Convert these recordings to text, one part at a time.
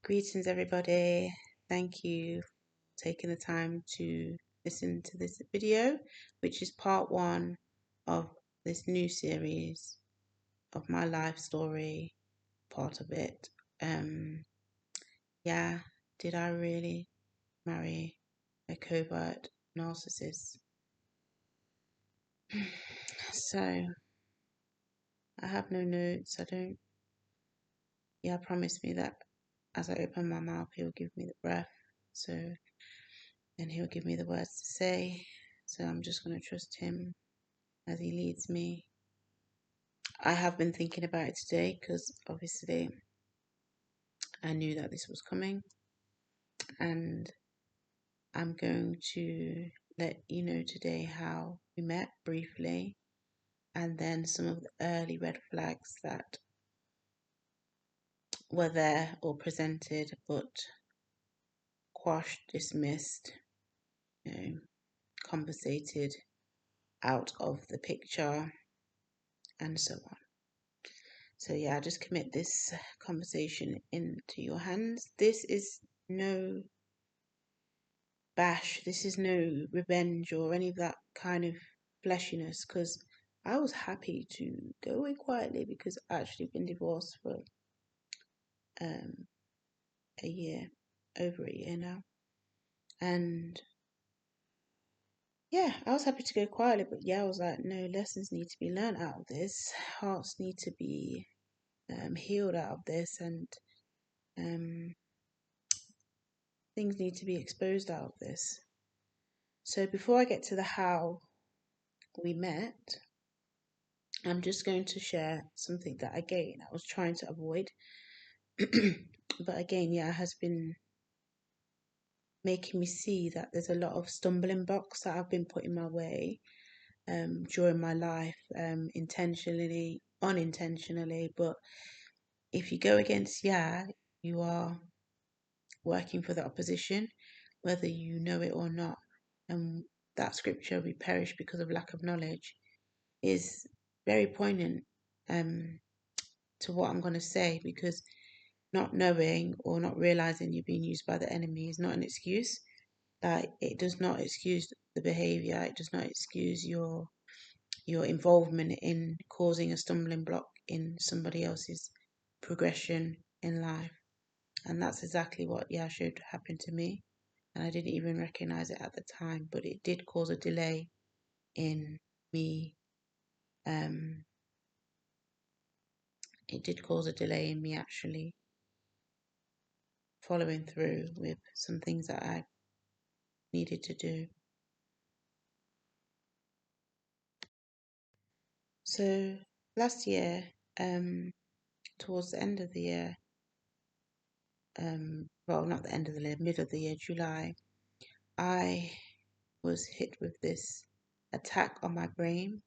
Greetings, everybody. Thank you for taking the time to listen to this video, which is part one of this new series of my life story, part of it. Yeah, did I really marry a covert narcissist? So, I have no notes. Promise me that as I open my mouth, he'll give me the breath. And he'll give me the words to say. So I'm just going to trust him as he leads me. I have been thinking about it today because obviously I knew that this was coming, and I'm going to let you know today how we met briefly, and then some of the early red flags that were there or presented but quashed, dismissed, compensated out of the picture, and so on. So yeah, I just commit this conversation into your hands. This is no bash. This is no revenge or any of that kind of fleshiness, because I was happy to go away quietly because I've actually been divorced for a year, over a year now. And yeah, I was happy to go quietly, but yeah, I was like, no, lessons need to be learned out of this. Hearts need to be healed out of this, and things need to be exposed out of this. So before I get to the how we met, I'm just going to share something that I was trying to avoid. But again, yeah, it has been making me see that there's a lot of stumbling blocks that have been put in my way during my life, intentionally, unintentionally. But if you go against, you are working for the opposition, whether you know it or not. And that scripture, we perish because of lack of knowledge, is very poignant to what I'm going to say, because not knowing or not realizing you're being used by the enemy is not an excuse. Like, it does not excuse the behavior. It does not excuse your involvement in causing a stumbling block in somebody else's progression in life. And that's exactly what showed happened to me. And I didn't even recognize it at the time, but it did cause a delay in me. It did cause a delay in me actually following through with some things that I needed to do. So last year, towards the end of the year, well, not the end of the year, mid of the year, July, I was hit with this attack on my brain.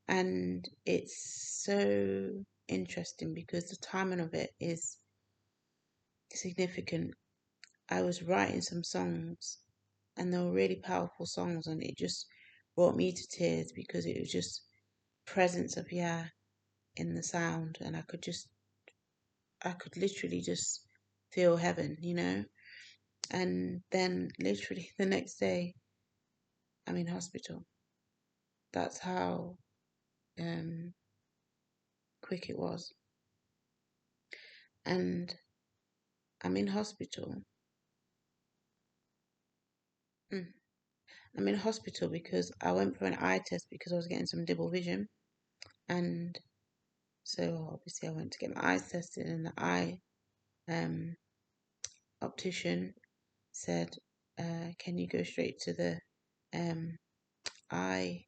And it's so interesting because the timing of it is significant. I was writing some songs, and they were really powerful songs, and it just brought me to tears because it was just presence of in the sound, and I could literally just feel heaven, And then literally the next day, I'm in hospital. That's how quick it was. And I'm in hospital. I'm in hospital because I went for an eye test because I was getting some double vision. And so obviously I went to get my eyes tested, and the eye optician said, can you go straight to the eye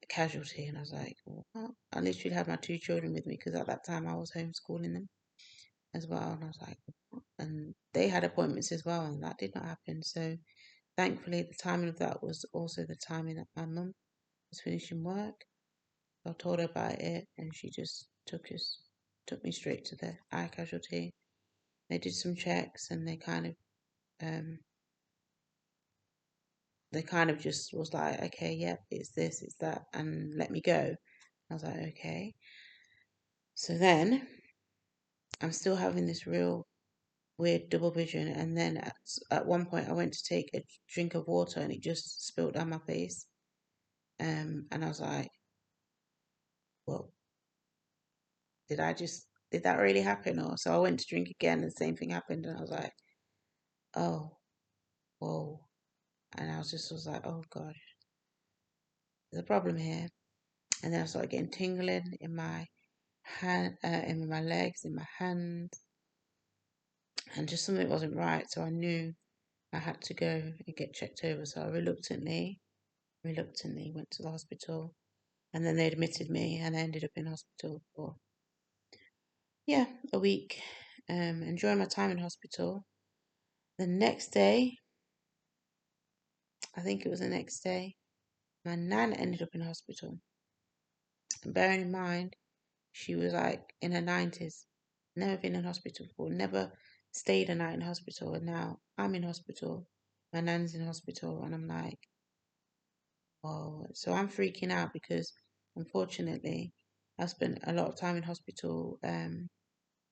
casualty? And I was like, what? I literally had my two children with me because at that time I was homeschooling them as well. And I was like, what? And they had appointments as well, and that did not happen. So thankfully the timing of that was also the timing that my mum was finishing work. I told her about it, and she just took me straight to the eye casualty. They did some checks, and they kind of just was like, okay, yep, it's this, it's that, and let me go. I was like, okay. So then I'm still having this real weird double vision. And then at one point, I went to take a drink of water and it just spilled down my face. And I was like, well, did that really happen? Or so I went to drink again and the same thing happened. And I was like, oh, whoa. And I was like, oh God, there's a problem here. And then I started getting tingling in my hand, in my legs, in my hands, and just something wasn't right. So I knew I had to go and get checked over. So I reluctantly went to the hospital, and then they admitted me, and I ended up in hospital for a week. Enjoying my time in hospital. The next day, I think it was the next day, my nan ended up in hospital. And bearing in mind, she was like in her 90s, never been in hospital before, never stayed a night in hospital, and now I'm in hospital. My nan's in hospital, and I'm like, whoa. So I'm freaking out because unfortunately, I've spent a lot of time in hospital,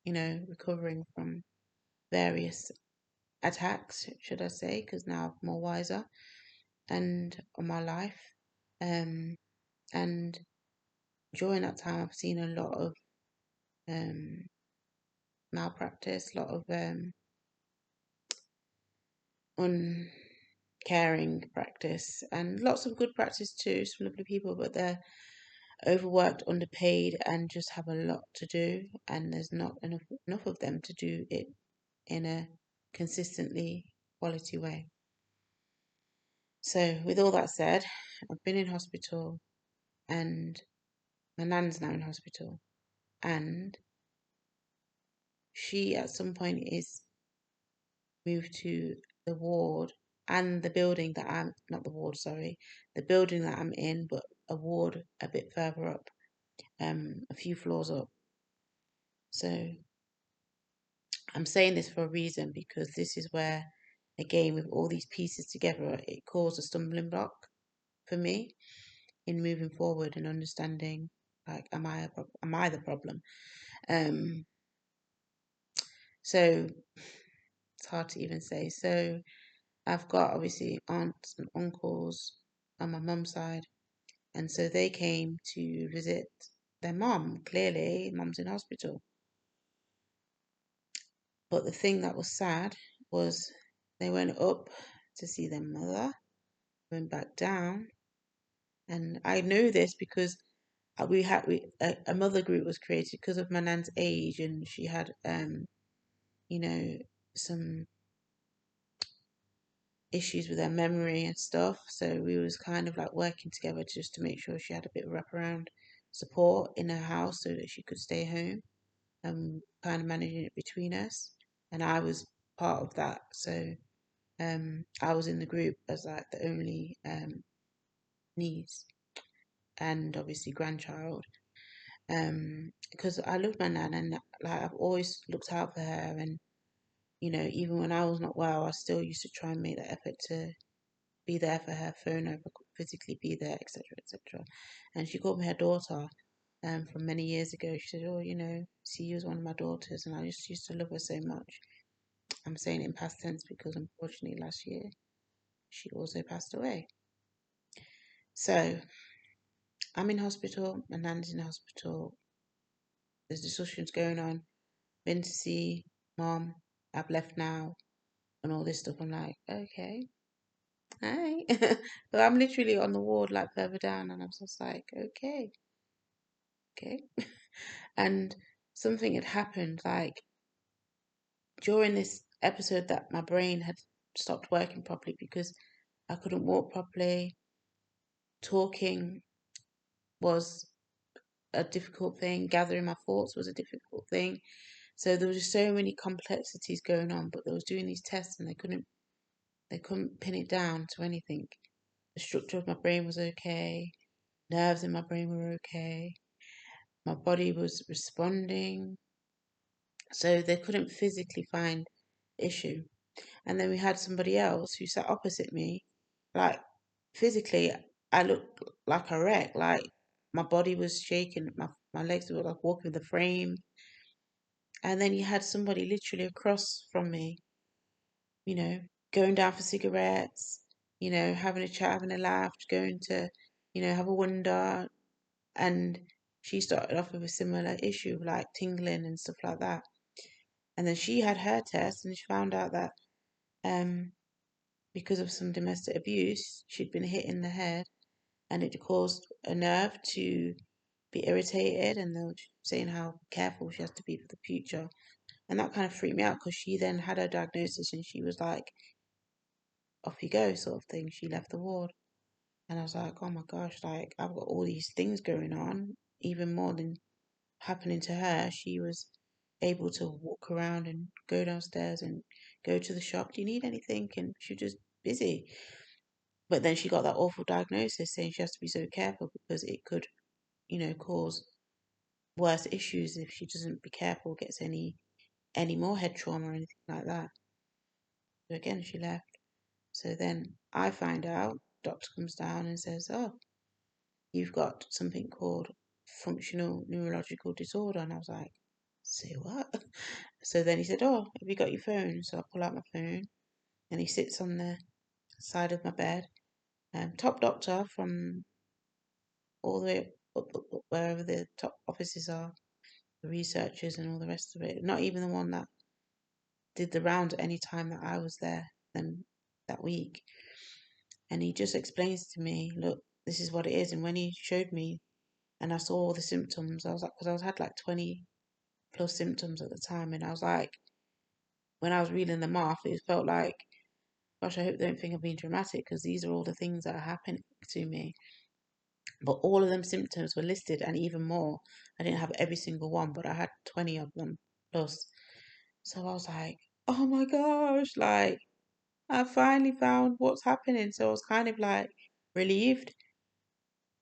recovering from various attacks, should I say, because now I'm more wiser and on my life. And during that time, I've seen a lot of um, malpractice, a lot of uncaring practice, and lots of good practice too. Some lovely people, but they're overworked, underpaid, and just have a lot to do. And there's not enough of them to do it in a consistently quality way. So, with all that said, I've been in hospital, and my nan's now in hospital, and she at some point is moved to the ward and the building that I'm not the ward, sorry, the building that I'm in, but a ward a bit further up, a few floors up. So I'm saying this for a reason because this is where, again, with all these pieces together, it caused a stumbling block for me in moving forward and understanding, like, am I the problem? Um, so it's hard to even say. So I've got obviously aunts and uncles on my mum's side, and so they came to visit their mum. Clearly, mum's in hospital. But the thing that was sad was they went up to see their mother, went back down, and I know this because a mother group was created because of my nan's age, and she had you know some issues with her memory and stuff. So we was kind of like working together just to make sure she had a bit of wraparound support in her house so that she could stay home, and kind of managing it between us. And I was part of that. So I was in the group as like the only niece and obviously grandchild. Because I love my nan, and like I've always looked out for her, and even when I was not well, I still used to try and make the effort to be there for her, phone her, physically be there, etc., etc. And she called me her daughter from many years ago. She said, "Oh, see you as one of my daughters," and I just used to love her so much. I'm saying it in past tense because unfortunately last year she also passed away. So I'm in hospital, my nan's in hospital. There's discussions going on. Been to see mom. I've left now, and all this stuff. I'm like, okay, hi. But I'm literally on the ward, like further down, and I'm just like, okay, okay. And something had happened, like during this episode, that my brain had stopped working properly because I couldn't walk properly. Talking was a difficult thing. Gathering my thoughts was a difficult thing. So there was just so many complexities going on. But they was doing these tests and they couldn't pin it down to anything. The structure of my brain was okay. Nerves in my brain were okay. My body was responding. So they couldn't physically find issue. And then we had somebody else who sat opposite me. Like physically, I looked like a wreck. Like my body was shaking. My legs were like walking with a frame. And then you had somebody literally across from me, you know, going down for cigarettes, you know, having a chat, having a laugh, going to, you know, have a wonder. And she started off with a similar issue, like tingling and stuff like that. And then she had her test and she found out that um, because of some domestic abuse, she'd been hit in the head and it caused a nerve to be irritated. And they were saying how careful she has to be for the future. And that kind of freaked me out because she then had her diagnosis and she was like, off you go, sort of thing. She left the ward. And I was like, oh my gosh, like I've got all these things going on, even more than happening to her. She was able to walk around and go downstairs and go to the shop. Do you need anything? And she was just busy. But then she got that awful diagnosis saying she has to be so careful because it could, you know, cause worse issues if she doesn't be careful, gets any more head trauma or anything like that. So again, she left. So then I find out, doctor comes down and says, oh, you've got something called functional neurological disorder. And I was like, say what? So then he said, oh, have you got your phone? So I pull out my phone and he sits on the side of my bed. Top doctor from all the way up wherever the top offices are, the researchers and all the rest of it. Not even the one that did the round at any time that I was there then that week. And he just explains to me, look, this is what it is. And when he showed me and I saw all the symptoms, I was like, because I was had like 20 plus symptoms at the time. And I was like, when I was reading them off, it felt like, gosh, I hope they don't think I'm being dramatic because these are all the things that are happening to me. But all of them symptoms were listed and even more. I didn't have every single one, but I had 20 of them plus. So I was like, oh my gosh, like I finally found what's happening. So I was kind of like relieved.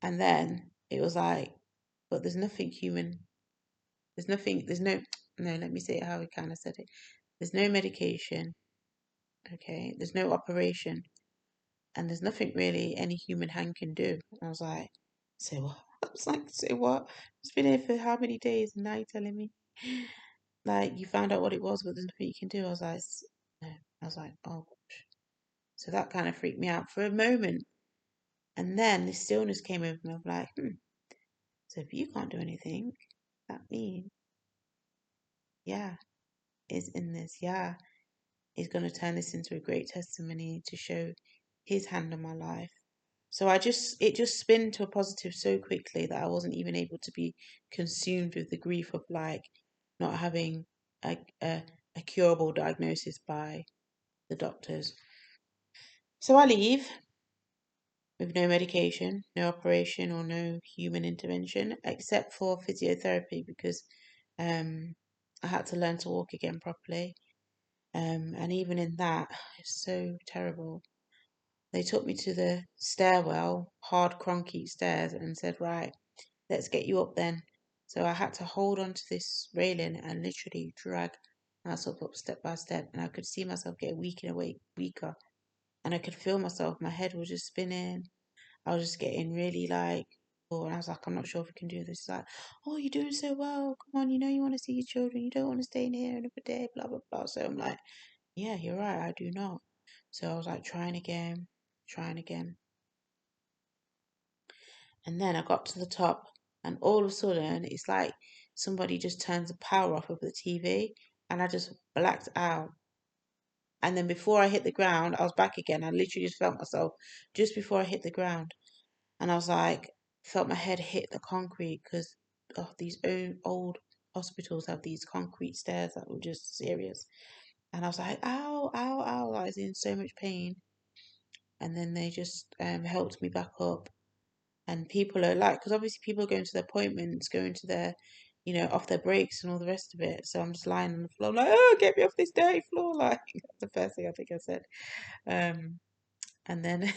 And then it was like, but there's nothing human. There's no, no, let me say it how he kind of said it. There's no medication, okay? There's no operation, and there's nothing really any human hand can do. And I was like, say what? I was like, say what? It's been here for how many days, and now you're telling me, like, you found out what it was, but there's nothing you can do. I was like, no. I was like, oh gosh. So that kind of freaked me out for a moment. And then this stillness came over me. I'm like, so if you can't do anything, that means, yeah, is in this. Yeah, is going to turn this into a great testimony to show his hand on my life. So it just spun to a positive so quickly that I wasn't even able to be consumed with the grief of like not having a curable diagnosis by the doctors. So I leave with no medication, no operation, or no human intervention except for physiotherapy because um, I had to learn to walk again properly. And even in that, it's so terrible. They took me to the stairwell, hard concrete stairs, and said, right, let's get you up then. So I had to hold on to this railing and literally drag myself up step by step. And I could see myself get weaker. And I could feel myself, my head was just spinning. I was just getting really like, oh, and I was like, I'm not sure if we can do this. It's like, oh, you're doing so well. Come on, you know you want to see your children. You don't want to stay in here another day, blah, blah, blah. So I'm like, yeah, you're right, I do not. So I was like trying again, trying again. And then I got to the top, and all of a sudden, it's like somebody just turns the power off of the TV, and I just blacked out. And then before I hit the ground, I was back again. I literally just felt myself just before I hit the ground. And I was like, felt my head hit the concrete because these old hospitals have these concrete stairs that were just serious. And I was like, ow, ow, ow. I was in so much pain. And then they just helped me back up. And people are like, because obviously people are going to their appointments, going to their, you know, off their breaks and all the rest of it. So I'm just lying on the floor, I'm like, oh, get me off this dirty floor. Like, that's the first thing I think I said. And then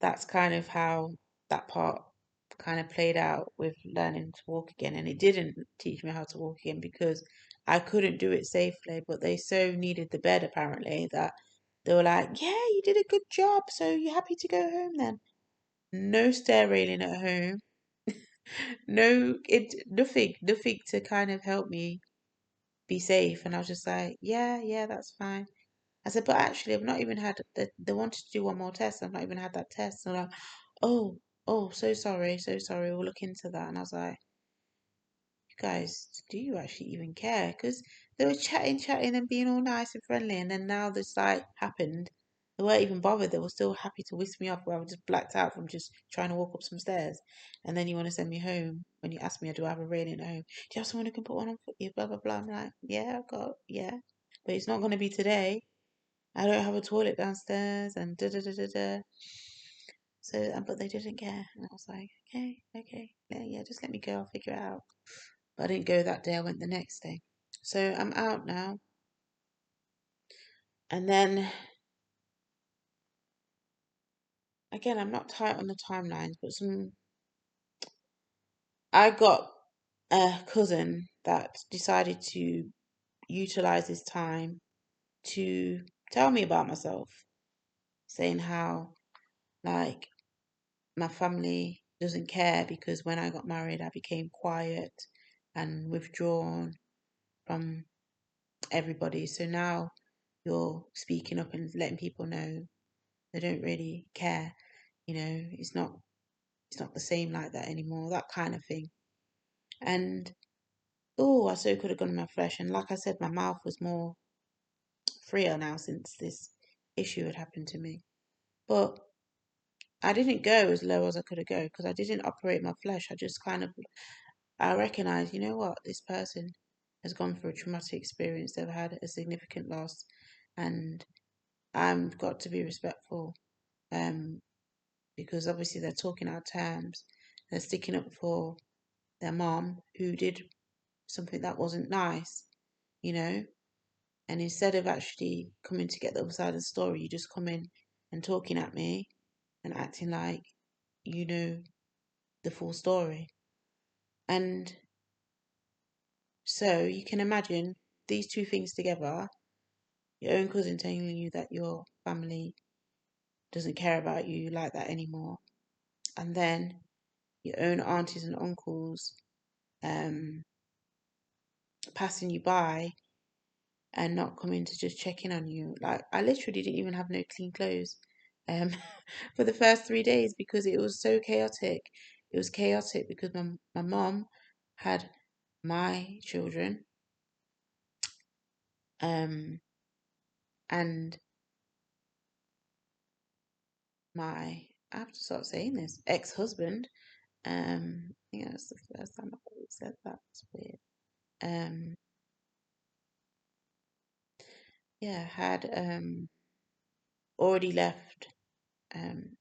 that's kind of how that part kind of played out with learning to walk again. And it didn't teach me how to walk again because I couldn't do it safely, but they so needed the bed apparently that they were like, yeah, you did a good job. So you're happy to go home then? No stair railing at home. No, nothing to kind of help me be safe. And I was just like, yeah, that's fine. I said, but actually, I've not even had they wanted to do one more test. I've not even had that test. And they're like, oh, so sorry, so sorry. We'll look into that. And I was like, you guys, do you actually even care? Because they were chatting, and being all nice and friendly. And then now this like happened. They weren't even bothered. They were still happy to whisk me off where I was just blacked out from just trying to walk up some stairs. And then you want to send me home when you ask me, do I have a railing at home? Do you have someone who can put one on for you? Blah, blah, blah. I'm like, yeah, I've got, yeah. But it's not going to be today. I don't have a toilet downstairs and da da da da da. So, but they didn't care. And I was like, okay, yeah, just let me go. I'll figure it out. But I didn't go that day. I went the next day. So I'm out now. And then, again, I'm not tight on the timelines, but I got a cousin that decided to utilize his time to tell me about myself, saying how, like, my family doesn't care because when I got married, I became quiet and withdrawn from everybody. So now you're speaking up and letting people know they don't really care. It's not the same like that anymore. That kind of thing. And oh, I so could have gone in my flesh. And like I said, my mouth was more freer now since this issue had happened to me. But I didn't go as low as I could have go because I didn't operate my flesh. I just kind of I recognize, you know what, this person has gone through a traumatic experience. They've had a significant loss, and I've got to be respectful. Um, because obviously they're talking out terms. They're sticking up for their mom who did something that wasn't nice, you know. And instead of actually coming to get the other side of the story, you just come in and talking at me and acting like you know the full story. And so you can imagine these two things together, your own cousin telling you that your family doesn't care about you like that anymore, and then your own aunties and uncles um, passing you by and not coming to just check in on you. Like I literally didn't even have no clean clothes um, for the first 3 days because it was so chaotic. It was chaotic because my mom had my children and my I have to start saying this ex-husband. I think that's the first time I've ever said that. It's weird. Um, yeah, already left. Um,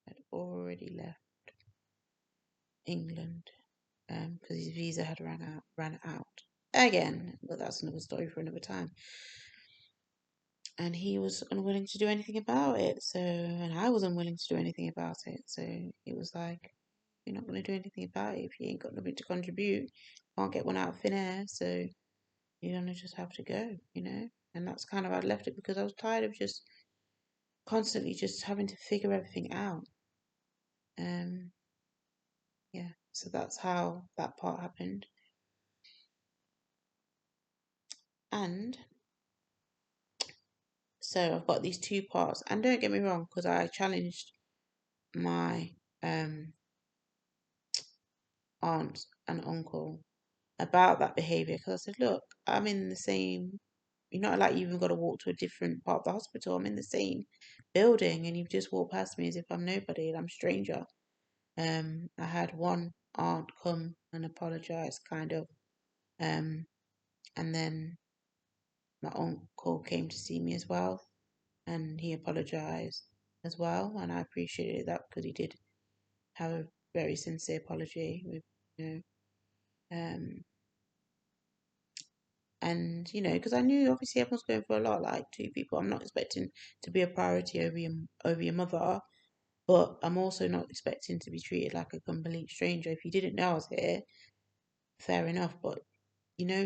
had already left England. Because his visa had ran out again. But that's another story for another time. And he was unwilling to do anything about it. So, and I was unwilling to do anything about it. So it was like, you're not going to do anything about it if you ain't got nothing to contribute. Can't get one out of thin air. So you're gonna just have to go. And that's kind of I'd left it because I was tired of just constantly just having to figure everything out. Um, yeah. So that's how that part happened. And so I've got these two parts. And don't get me wrong, because I challenged my aunt and uncle about that behaviour because I said, look, I'm in the same. You're not like you've even got to walk to a different part of the hospital. I'm in the same building, and you've just walked past me as if I'm nobody and I'm a stranger. I had one aunt come and apologize, kind of, and then my uncle came to see me as well, and he apologized as well, and I appreciated that because he did have a very sincere apology with, you know, and because I knew obviously everyone's going for a lot, like two people. I'm not expecting to be a priority over your mother, but I'm also not expecting to be treated like a complete stranger. If you didn't know I was here, fair enough, but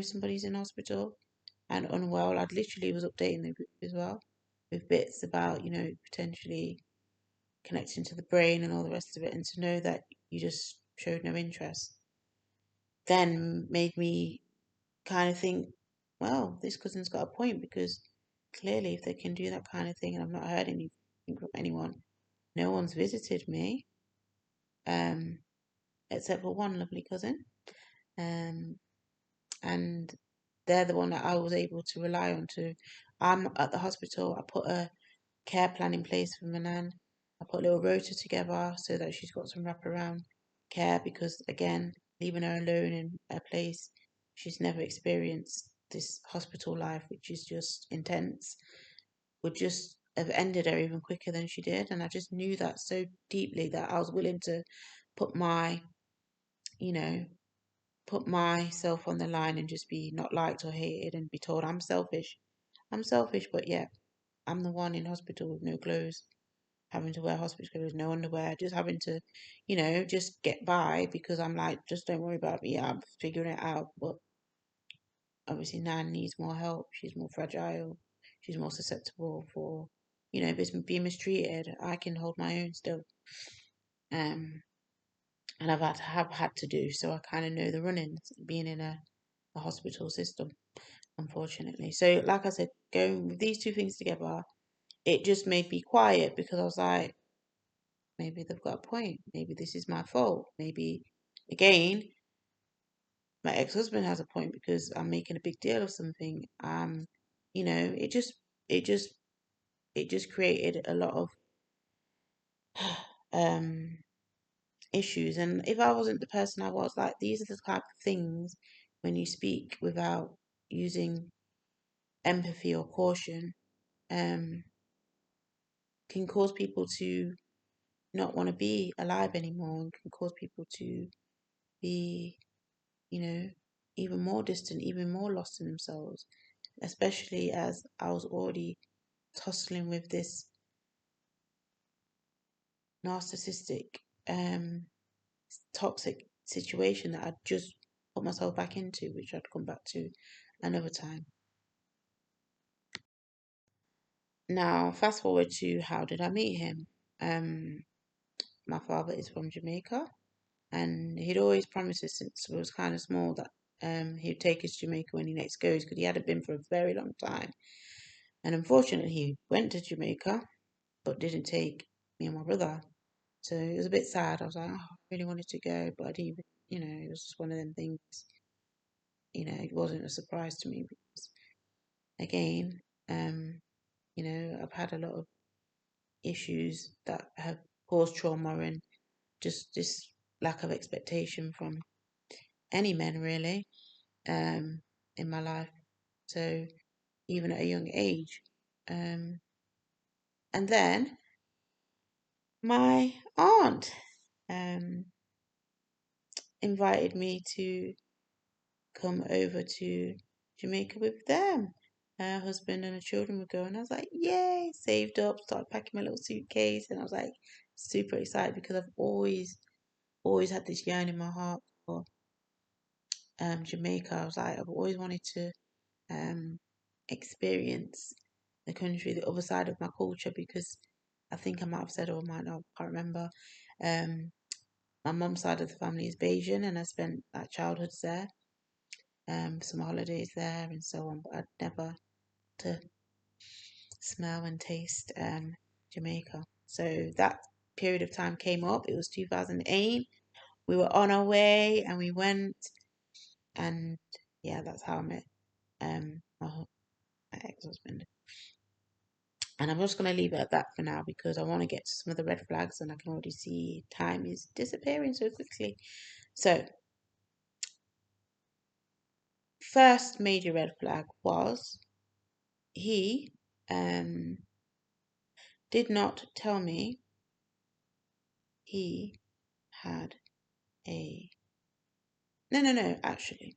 somebody's in hospital and unwell. I literally was updating the group as well with bits about, potentially connecting to the brain and all the rest of it, and to know that you just showed no interest. then made me kind of think, well, this cousin's got a point, because clearly if they can do that kind of thing and I've not heard anything from anyone, no one's visited me, um, except for one lovely cousin. Um, and they're the one that I was able to rely on to. I'm at the hospital. I put a care plan in place for my nan. I put a little rota together so that she's got some wraparound care, because again, leaving her alone in a place she's never experienced this hospital life, which is just intense, would just have ended her even quicker than she did. And I just knew that so deeply that I was willing to put my, you know, put myself on the line and just be not liked or hated and be told I'm selfish. I'm selfish, but yeah, I'm the one in hospital with no clothes, having to wear hospital clothes, no underwear, just having to, just get by, because I'm like, just don't worry about me. I'm figuring it out. But obviously, Nan needs more help. She's more fragile. She's more susceptible for, being mistreated. I can hold my own still. And have had to do so. I kind of know the runnings, being in a hospital system, unfortunately. So, like I said, going with these two things together, it just made me quiet, because I was like, maybe they've got a point. Maybe this is my fault. Maybe, again, my ex-husband has a point, because I'm making a big deal of something. It just, it just, it just created a lot of um issues. And if I wasn't the person I was, like, these are the type of things when you speak without using empathy or caution, um, can cause people to not want to be alive anymore, and can cause people to be, you know, even more distant, even more lost in themselves, especially as I was already tussling with this narcissistic, toxic situation that I'd just put myself back into, which I'd come back to another time. Now, fast forward to how did I meet him? Um, my father is from Jamaica, and he'd always promised us since we was kind of small that he'd take us to Jamaica when he next goes, because he hadn't been for a very long time. And unfortunately, he went to Jamaica, but didn't take me and my brother. So it was a bit sad. I was like, oh, I really wanted to go, but I didn't even, it was just one of them things. It wasn't a surprise to me, because again, I've had a lot of issues that have caused trauma, and just this lack of expectation from any men, really, in my life. So even at a young age. And then my aunt um, invited me to come over to Jamaica with them. Her husband and her children were going. I was like, yay, saved up, started packing my little suitcase. And I was like, super excited, because I've always had this yearn in my heart for Jamaica. I was like, I've always wanted to experience the country, the other side of my culture, because I think I might have said, or I might not, I can't remember. Um, my mum's side of the family is Bayesian, and I spent like childhoods there, some holidays there, and so on. But I'd never to smell and taste Jamaica. So that period of time came up. It was 2008. We were on our way, and we went, and yeah, that's how I met my ex-husband. And I'm just going to leave it at that for now, because I want to get to some of the red flags, and I can already see time is disappearing so quickly. So, first major red flag was he did not tell me he had a. No, actually,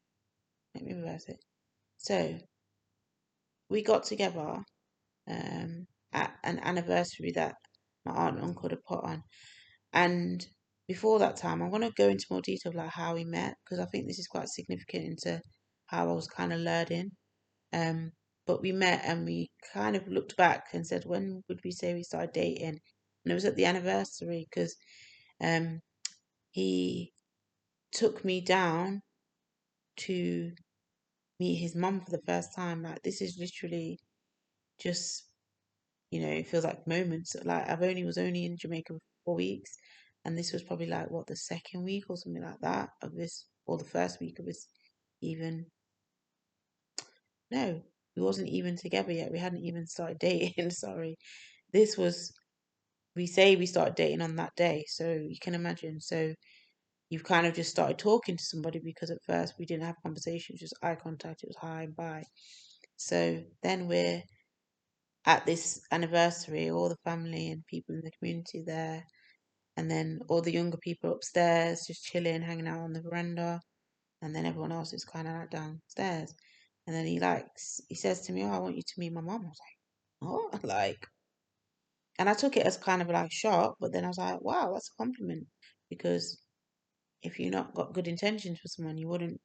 let me reverse it. So, we got together at an anniversary that my aunt and uncle had put on. And before that time, I want to go into more detail of like how we met, because I think this is quite significant into how I was kind of learning. Um, but we met, and we kind of looked back and said, when would we say we started dating? And it was at the anniversary, because he took me down to meet his mum for the first time. Like, this is literally just, it feels like moments. Like, was only in Jamaica for 4 weeks, and this was probably like what, the second week or something like that of this, or the first week of this, even. No, we wasn't even together yet. We hadn't even started dating. Sorry. This was, we say we started dating on that day. So you can imagine. So you've kind of just started talking to somebody, because at first we didn't have conversations, just eye contact. It was hi and bye. So then we're at this anniversary, all the family and people in the community there, and then all the younger people upstairs just chilling, hanging out on the veranda, and then everyone else is kind of like downstairs. And then he says to me, "Oh, I want you to meet my mom." I was like, "Oh," like, and I took it as kind of like shock, but then I was like, "Wow, that's a compliment," because if you're not got good intentions for someone, you wouldn't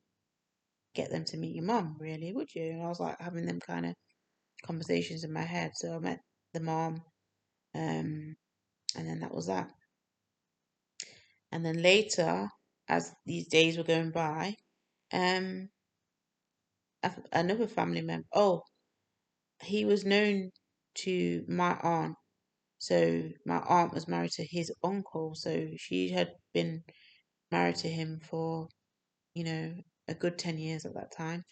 get them to meet your mom, really, would you? And I was like having them kind of conversations in my head. So I met the mom, and then that was that. And then later, as these days were going by, um, another family member. Oh, he was known to my aunt. So my aunt was married to his uncle. So she had been married to him for, you know, a good 10 years at that time.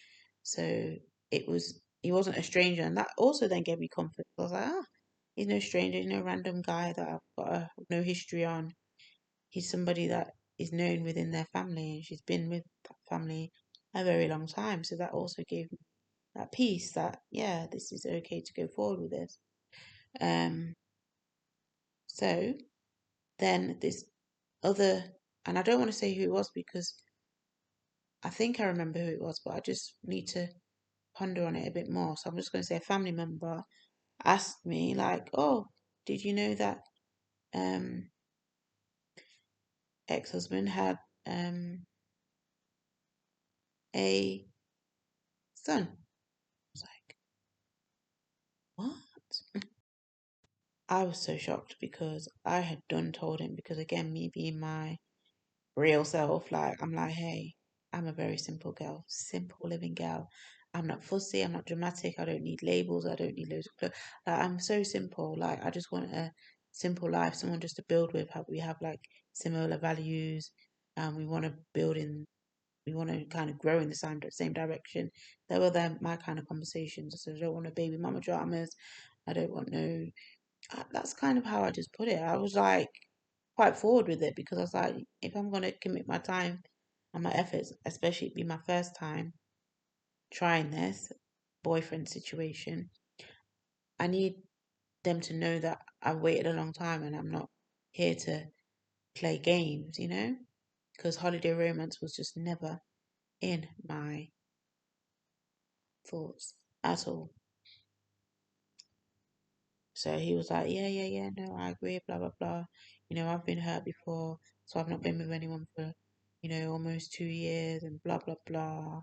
So he wasn't a stranger. And that also then gave me comfort. I was like, he's no stranger. He's no random guy that I've got no history on. He's somebody that is known within their family, and she's been with that family a very long time. So that also gave me that peace that, yeah, this is okay to go forward with this. Um, so then this other, and I don't want to say who it was because I think I remember who it was, but I just need to ponder on it a bit more. So I'm just going to say a family member asked me, like, "Oh, did you know that um ex-husband had a son?" I was like, "What?" I was so shocked because I had done told him, because again, me being my real self, like, I'm like, "Hey, I'm a very simple girl, simple living girl. I'm not fussy, I'm not dramatic, I don't need labels, I don't need loads of clothes. Like, I'm so simple. Like, I just want a simple life, someone just to build with. How we have like similar values, and we want to kind of grow in the same direction." They were my kind of conversations. So I don't want no baby mama dramas. I don't want no. That's kind of how I just put it. I was like quite forward with it, because I was like, if I'm gonna commit my time and my efforts, especially it be my first time trying this boyfriend situation, I need them to know that I've waited a long time and I'm not here to play games, because holiday romance was just never in my thoughts at all. So he was like, "Yeah, yeah, yeah, no, I agree, blah, blah, blah. I've been hurt before, so I've not been with anyone for, almost 2 years and blah, blah, blah."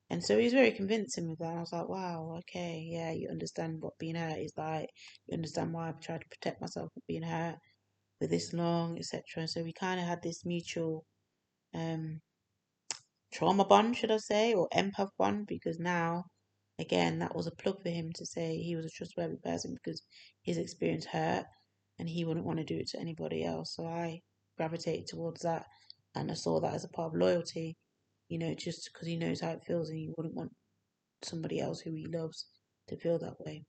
And so he was very convincing with that. And I was like, "Wow, okay, yeah, you understand what being hurt is like. You understand why I've tried to protect myself from being hurt for this long, etc." And so we kind of had this mutual um, trauma bond, should I say, or empath bond, because now, again, that was a plug for him to say he was a trustworthy person because his experience hurt and he wouldn't want to do it to anybody else. So I gravitated towards that, and I saw that as a part of loyalty, just because he knows how it feels and he wouldn't want somebody else who he loves to feel that way.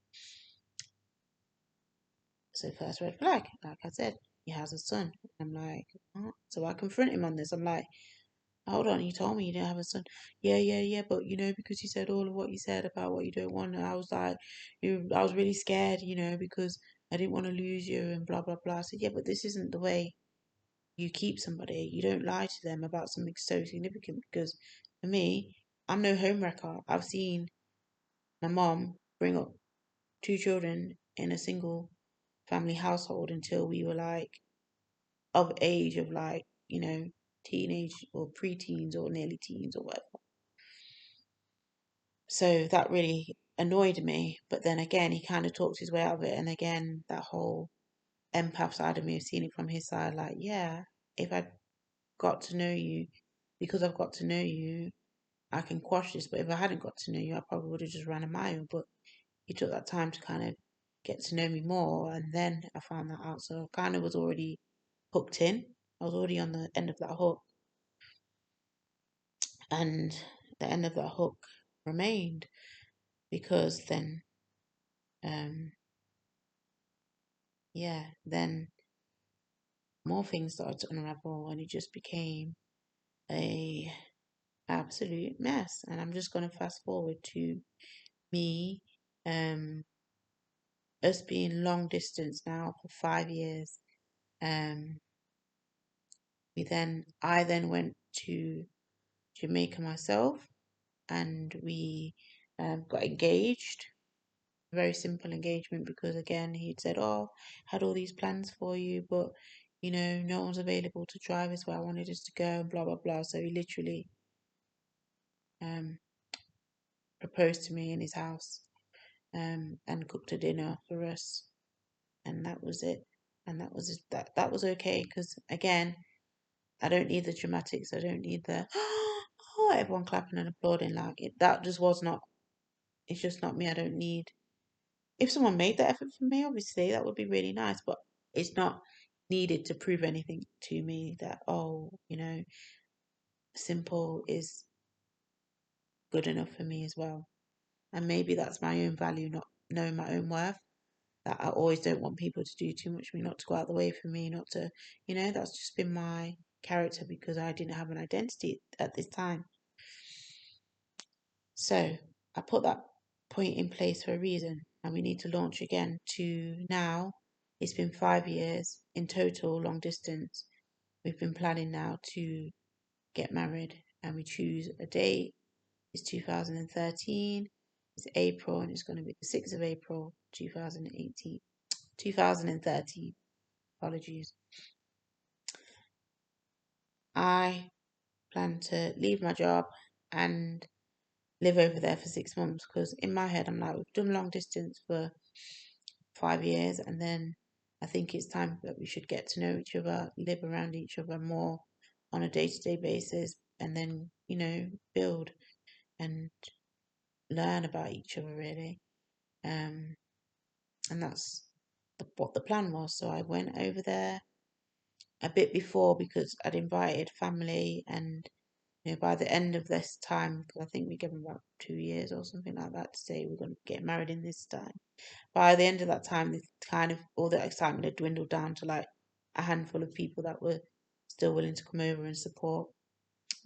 So first red flag, like I said, he has a son. I'm like, what? So I confront him on this. I'm like, hold on, you told me you didn't have a son. Yeah, yeah, yeah, but because you said all of what you said about what you don't want, and I was like, I was really scared, because I didn't want to lose you and blah blah blah. I said, yeah, but this isn't the way you keep somebody. You don't lie to them about something so significant, because for me, I'm no homewrecker. I've seen my mom bring up two children in a single family household until we were like of age of like, teenage or preteens or nearly teens or whatever. So that really annoyed me. But then again, he kind of talked his way out of it. And again, that whole empath side of me of seeing it from his side, like, yeah, if I got to know you, because I've got to know you, I can quash this, but if I hadn't got to know you, I probably would have just ran a mile. But you took that time to kind of get to know me more, and then I found that out. So I kind of was already hooked in. I was already on the end of that hook, and the end of that hook remained because then, um, yeah, then more things started to unravel, and it just became a absolute mess. And I'm just gonna fast forward to me, um, us being long distance now for 5 years. Um, I then went to Jamaica myself, and we got engaged. Very simple engagement because again he'd said, "Oh, had all these plans for you, but no one's available to drive us where I wanted us to go," and blah blah blah. So he literally um proposed to me in his house, and cooked a dinner for us, and that was it. And that was okay because again, I don't need the dramatics. I don't need the oh, everyone clapping and applauding. Like it, that just was not. It's just not me. I don't need. If someone made that effort for me, obviously that would be really nice. But it's not needed to prove anything to me that simple is good enough for me as well. And maybe that's my own value, not knowing my own worth. That I always don't want people to do too much for me, not to go out the way for me, not to, that's just been my character because I didn't have an identity at this time. So I put that point in place for a reason, and we need to launch again to now. It's been 5 years in total, long distance. We've been planning now to get married, and we choose a date. It's 2013. It's April, and it's going to be the 6th of April, 2018. 2013. Apologies. I plan to leave my job and live over there for 6 months because in my head I'm like, we've done long distance for 5 years, and then I think it's time that we should get to know each other, live around each other more on a day-to-day basis, and then build and learn about each other really. And that's what the plan was. So I went over there a bit before because I'd invited family, and by the end of this time, because I think we gave them about 2 years or something like that to say we're going to get married in this time. By the end of that time, kind of all the excitement had dwindled down to like a handful of people that were still willing to come over and support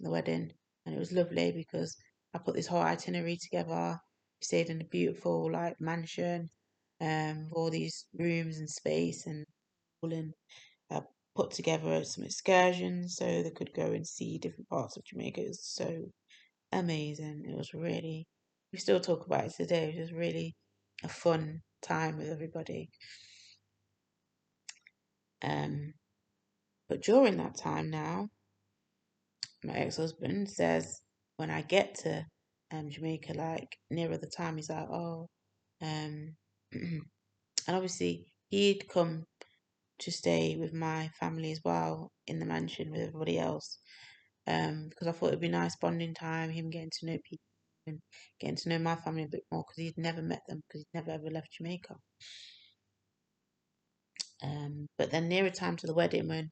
the wedding. And it was lovely because I put this whole itinerary together. We stayed in a beautiful like mansion, with all these rooms and space and all in. Put together some excursions so they could go and see different parts of Jamaica. It was so amazing. It was really, we still talk about it today. It was just really a fun time with everybody. But during that time now, my ex-husband says when I get to Jamaica, like nearer the time, he's like, oh, um, and obviously he'd come to stay with my family as well in the mansion with everybody else. Because I thought it'd be nice bonding time, him getting to know people and getting to know my family a bit more because he'd never met them because he'd never ever left Jamaica. But then nearer time to the wedding when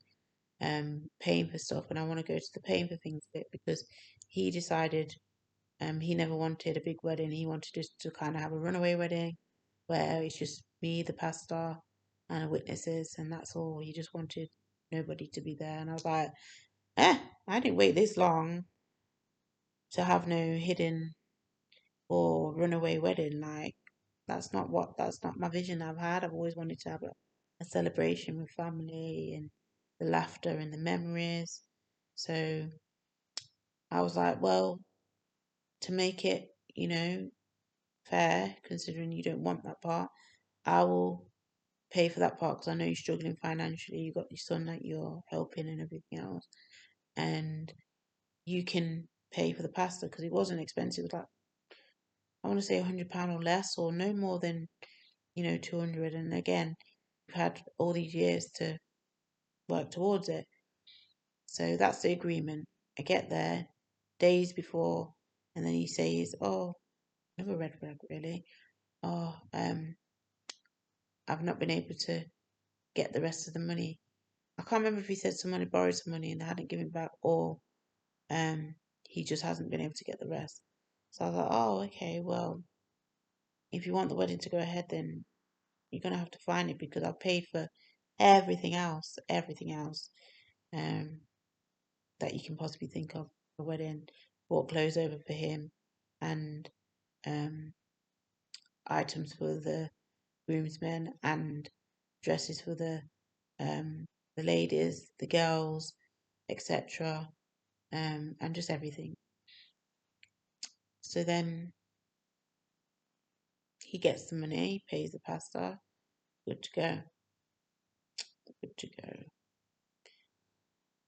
paying for stuff, and I want to go to the paying for things bit because he decided he never wanted a big wedding. He wanted us to kind of have a runaway wedding where it's just me, the pastor, and the witnesses, and that's all. He just wanted nobody to be there, and I was like, I didn't wait this long to have no hidden or runaway wedding. Like that's not my vision I've had. I've always wanted to have a celebration with family and the laughter and the memories. So I was like, well, to make it, fair, considering you don't want that part, I will pay for that part because I know you're struggling financially. You got your son that you're helping and everything else, and you can pay for the pasta because it wasn't expensive. It was like I want to say £100 or less, or no more than 200. And again, we've had all these years to work towards it. So that's the agreement. I get there days before And then he says, oh, another red flag really. Oh, I've not been able to get the rest of the money. I can't remember if he said someone had borrowed some money and they hadn't given back, or he just hasn't been able to get the rest. So I was like, oh, okay, well, if you want the wedding to go ahead, then you're gonna have to find it, because I paid for everything else, um, that you can possibly think of for a wedding. Bought clothes over for him, and um, items for the groomsmen, and dresses for the ladies, the girls, etc. And just everything. So then he gets the money, pays the pastor, good to go, good to go.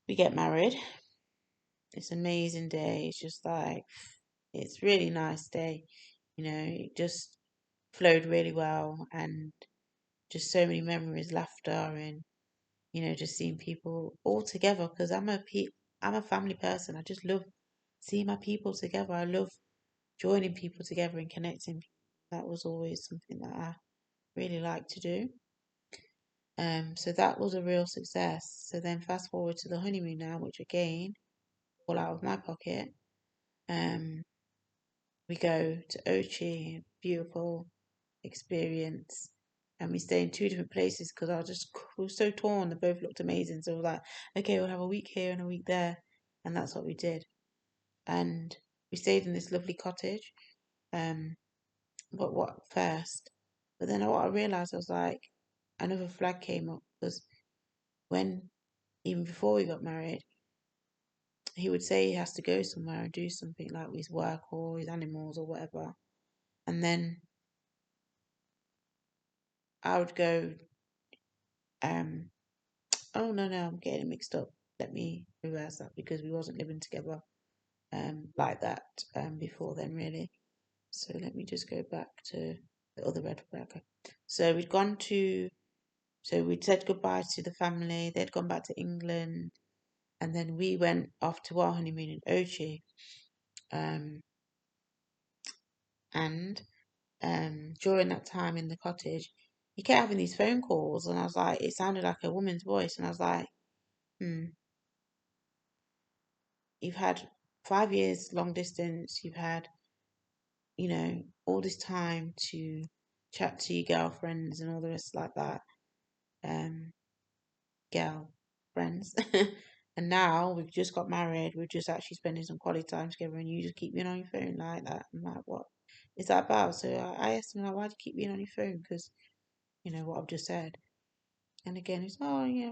We get married. It's an amazing day. It's just like, it's really nice day. It just flowed really well, and just so many memories, laughter, and just seeing people all together, because I'm a family person. I just love seeing my people together. I love joining people together and connecting. That was always something that I really like to do. So that was a real success. So then fast forward to the honeymoon now, which again, all out of my pocket. Um, we go to Ochi, beautiful experience, and we stay in two different places because we were so torn. They both looked amazing, so we're like, okay, we'll have a week here and a week there, and that's what we did. And we stayed in this lovely cottage. Um, but what first? But then what I realized, I was like, another flag came up, because when even before we got married, he would say he has to go somewhere and do something like with his work or his animals or whatever. And then I would go, oh no, I'm getting it mixed up. Let me reverse that, because we wasn't living together like that before then really. So let me just go back to the other red flag. So we'd said goodbye to the family. They'd gone back to England, and then we went off to our honeymoon in Ochi. Um, and during that time in the cottage, he kept having these phone calls, and I was like, it sounded like a woman's voice, and I was like, hmm, you've had 5 years long distance, you've had, all this time to chat to your girlfriends and all the rest like that, girl friends, and now we've just got married, we're just actually spending some quality time together, and you just keep being on your phone like that. I'm like, what is that about? So I asked him, like, why do you keep being on your phone? Because what I've just said. And again, it's, oh, yeah,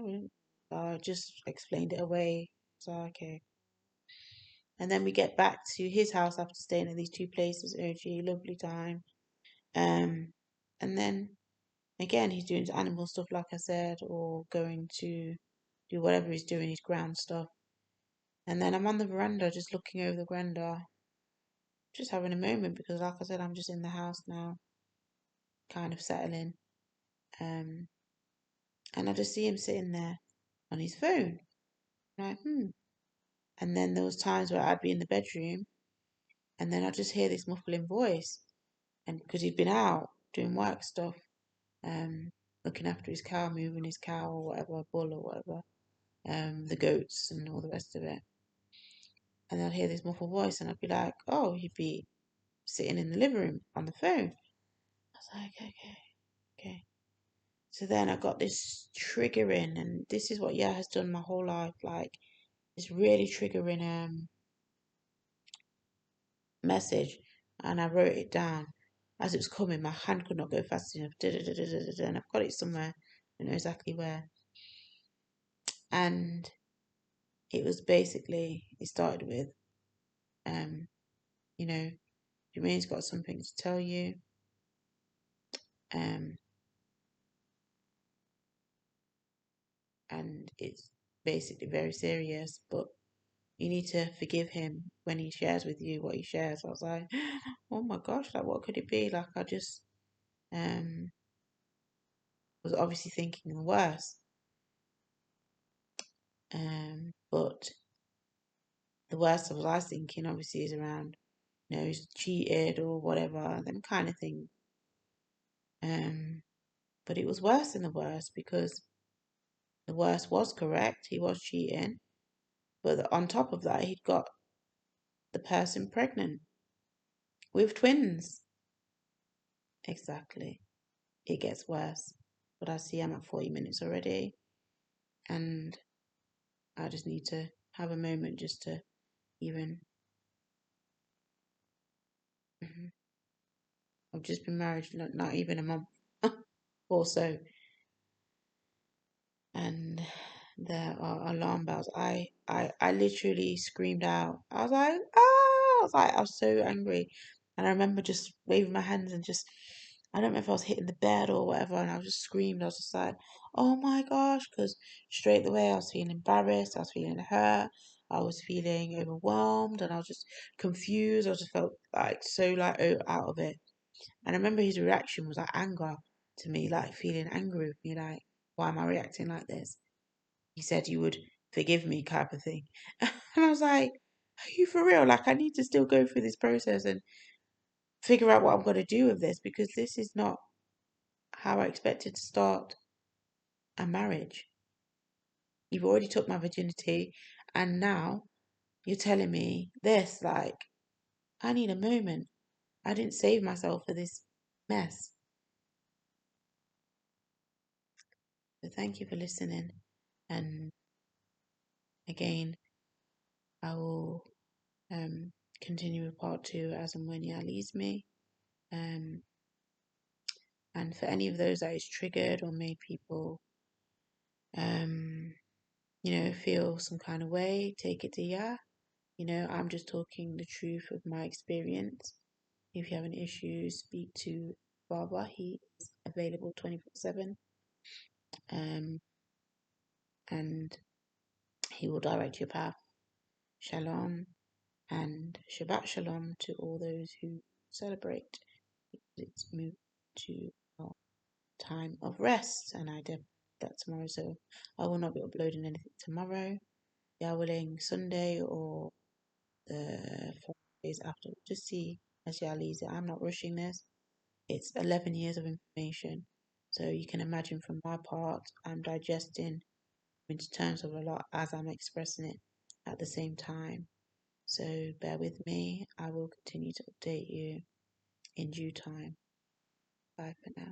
I just explained it away. So, okay. And then we get back to his house after staying in these two places, OG, lovely time. And then again, he's doing his animal stuff, like I said, or going to do whatever he's doing, his ground stuff. And then I'm on the veranda, just looking over the veranda, just having a moment, because, like I said, I'm just in the house now, kind of settling. Um, and I just see him sitting there on his phone. I'm like, hmm. And then there was times where I'd be in the bedroom, and then I'd just hear this muffling voice, and because he'd been out doing work stuff, um, looking after his cow, moving his cow or whatever, bull or whatever, the goats and all the rest of it. And I'd hear this muffled voice, and I'd be like, oh, he'd be sitting in the living room on the phone. I was like, okay, okay. So then I got this triggering, and this is what has done my whole life, like this really triggering message, and I wrote it down as it was coming. My hand could not go fast enough. And I've got it somewhere. I know exactly where. And it was basically, it started with, um, Jermaine's got something to tell you. Um, and it's basically very serious, but you need to forgive him when he shares with you what he shares. I was like, oh my gosh, like what could it be? Like I just um was obviously thinking the worst. But the worst I was thinking obviously is around he's cheated or whatever, them kind of thing. But it was worse than the worst, because the worst was correct. He was cheating. But on top of that, he'd got the person pregnant with twins. Exactly. It gets worse. But I see I'm at 40 minutes already. And I just need to have a moment just to even. I've just been married not even a month or so. And there are alarm bells. I literally screamed out. I was like, ah! I was so angry. And I remember just waving my hands and just, I don't know if I was hitting the bed or whatever, and I was just screamed. I was just like, oh my gosh, because straight away I was feeling embarrassed, I was feeling hurt, I was feeling overwhelmed, and I was just confused. I just felt like so like out of it. And I remember his reaction was like anger to me, like feeling angry with me, like, why am I reacting like this? He said you would forgive me, type of thing. And I was like, are you for real? Like, I need to still go through this process and figure out what I'm going to do with this, because this is not how I expected to start a marriage. You've already took my virginity, and now you're telling me this. Like, I need a moment. I didn't save myself for this mess. So thank you for listening. And again, I will continue with part two as and when Yaa leaves me. Um, and for any of those that is triggered or made people, um, feel some kind of way, take it to Yaa. I'm just talking the truth of my experience. If you have any issues, speak to Baba. He is available 24/7. And he will direct your path. Shalom and Shabbat Shalom to all those who celebrate. It's moved to our time of rest, and I did that tomorrow, so I will not be uploading anything tomorrow. Yeah, willing, Sunday or the 4 days after. Just see as Yaa leaves it. I'm not rushing this. It's 11 years of information, so you can imagine from my part, I'm digesting into terms of a lot as I'm expressing it at the same time. So bear with me. I will continue to update you in due time. Bye for now.